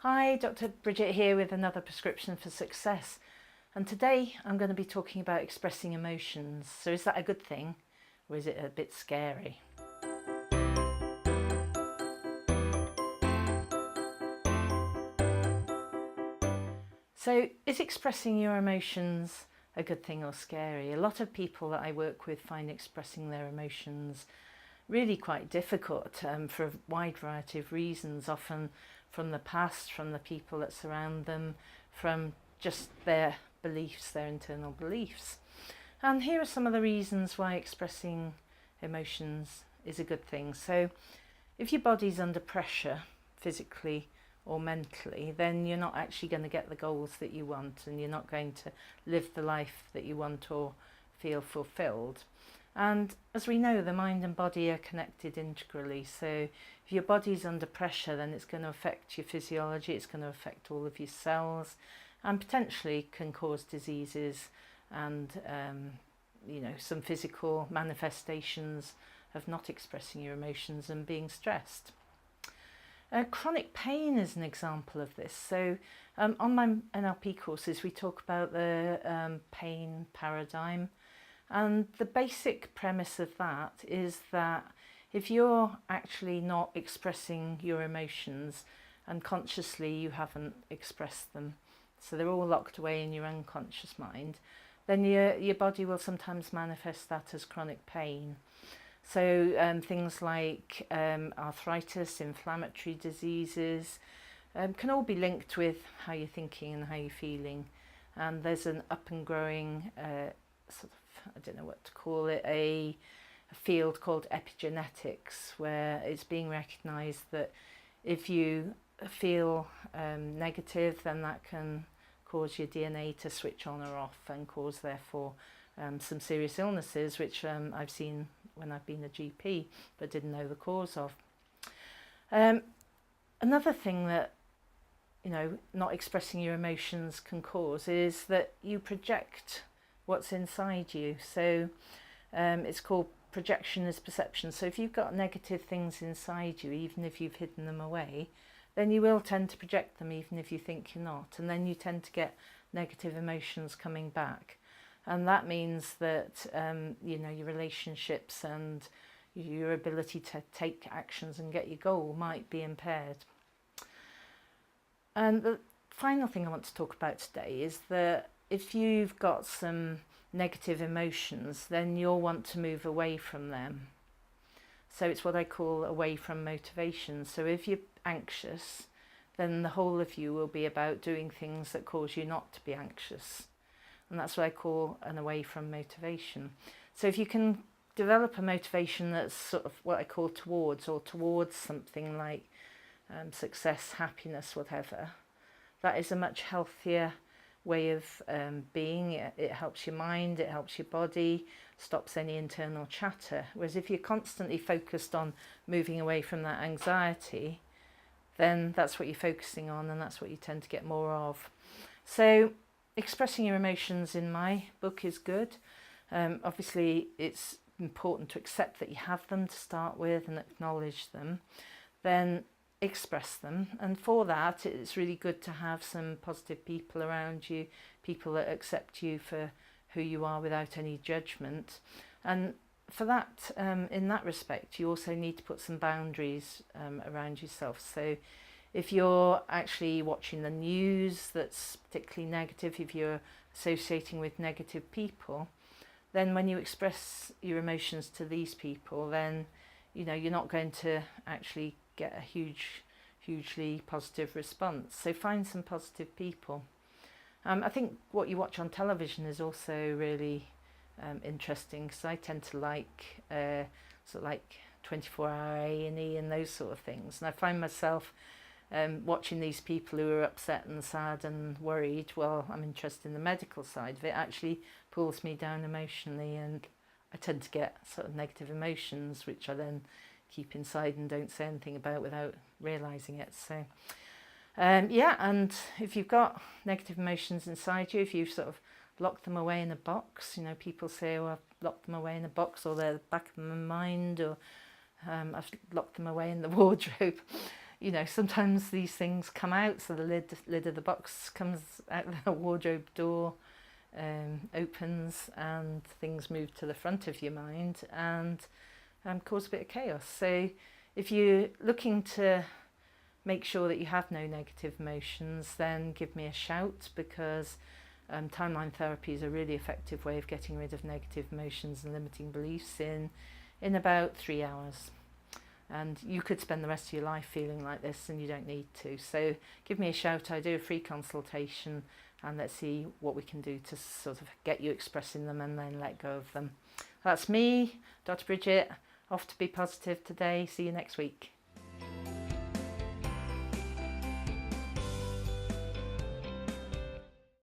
Hi, Dr. Bridget here with another prescription for success. And today I'm going to be talking about expressing emotions. So is that a good thing or is it a bit scary? So is expressing your emotions a good thing or scary? A lot of people that I work with find expressing their emotions really quite difficult for a wide variety of reasons, often from the past, from the people that surround them, from just their beliefs, their internal beliefs. And here are some of the reasons why expressing emotions is a good thing. So if your body's under pressure, physically or mentally, then you're not actually going to get the goals that you want, and you're not going to live the life that you want or feel fulfilled. And as we know, the mind and body are connected integrally. So if your body's under pressure, then it's going to affect your physiology, it's going to affect all of your cells, and potentially can cause diseases and some physical manifestations of not expressing your emotions and being stressed. Chronic pain is an example of this. So on my NLP courses, we talk about the pain paradigm. And the basic premise of that is that if you're actually not expressing your emotions, and consciously you haven't expressed them, so they're all locked away in your unconscious mind, then your body will sometimes manifest that as chronic pain. So things like arthritis, inflammatory diseases, can all be linked with how you're thinking and how you're feeling. And there's an up and growing I don't know what to call it, a field called epigenetics, where it's being recognised that if you feel negative, then that can cause your DNA to switch on or off and cause, therefore, some serious illnesses, which I've seen when I've been a GP, but didn't know the cause of. Another thing that not expressing your emotions can cause is that you project what's inside you. So it's called projection is perception. So if you've got negative things inside you, even if you've hidden them away, then you will tend to project them even if you think you're not. And then you tend to get negative emotions coming back. And that means that your relationships and your ability to take actions and get your goal might be impaired. And the final thing I want to talk about today is that if you've got some negative emotions, then you'll want to move away from them. So it's what I call away from motivation. So if you're anxious, then the whole of you will be about doing things that cause you not to be anxious. And that's what I call an away from motivation. So if you can develop a motivation that's sort of what I call towards something like success, happiness, whatever, that is a much healthier way of being. It helps your mind, it helps your body, stops any internal chatter. Whereas if you're constantly focused on moving away from that anxiety, then that's what you're focusing on, and that's what you tend to get more of. So expressing your emotions in my book is good. Obviously it's important to accept that you have them to start with and acknowledge them, then express them. And for that, it's really good to have some positive people around you, people that accept you for who you are without any judgment. And for that, in that respect, you also need to put some boundaries around yourself. So if you're actually watching the news that's particularly negative, if you're associating with negative people, then when you express your emotions to these people, then you're not going to actually get a hugely positive response. So find some positive people. I think what you watch on television is also really interesting, because I tend to like sort of like 24-hour A&E and those sort of things. And I find myself watching these people who are upset and sad and worried. Well, I'm interested in the medical side of it. Actually pulls me down emotionally, and I tend to get sort of negative emotions, which I then keep inside and don't say anything about without realising it. So and if you've got negative emotions inside you, if you've sort of locked them away in a box, people say, oh, I've locked them away in a box, or they're the back of my mind, or I've locked them away in the wardrobe. you know, sometimes these things come out, so the lid of the box comes out the wardrobe door, opens, and things move to the front of your mind and cause a bit of chaos. So if you're looking to make sure that you have no negative emotions, then give me a shout, because timeline therapy is a really effective way of getting rid of negative emotions and limiting beliefs in about 3 hours. And you could spend the rest of your life feeling like this, and you don't need to. So give me a shout. I do a free consultation, and let's see what we can do to sort of get you expressing them and then let go of them. That's me, Dr. Bridget, off to be positive today. See you next week.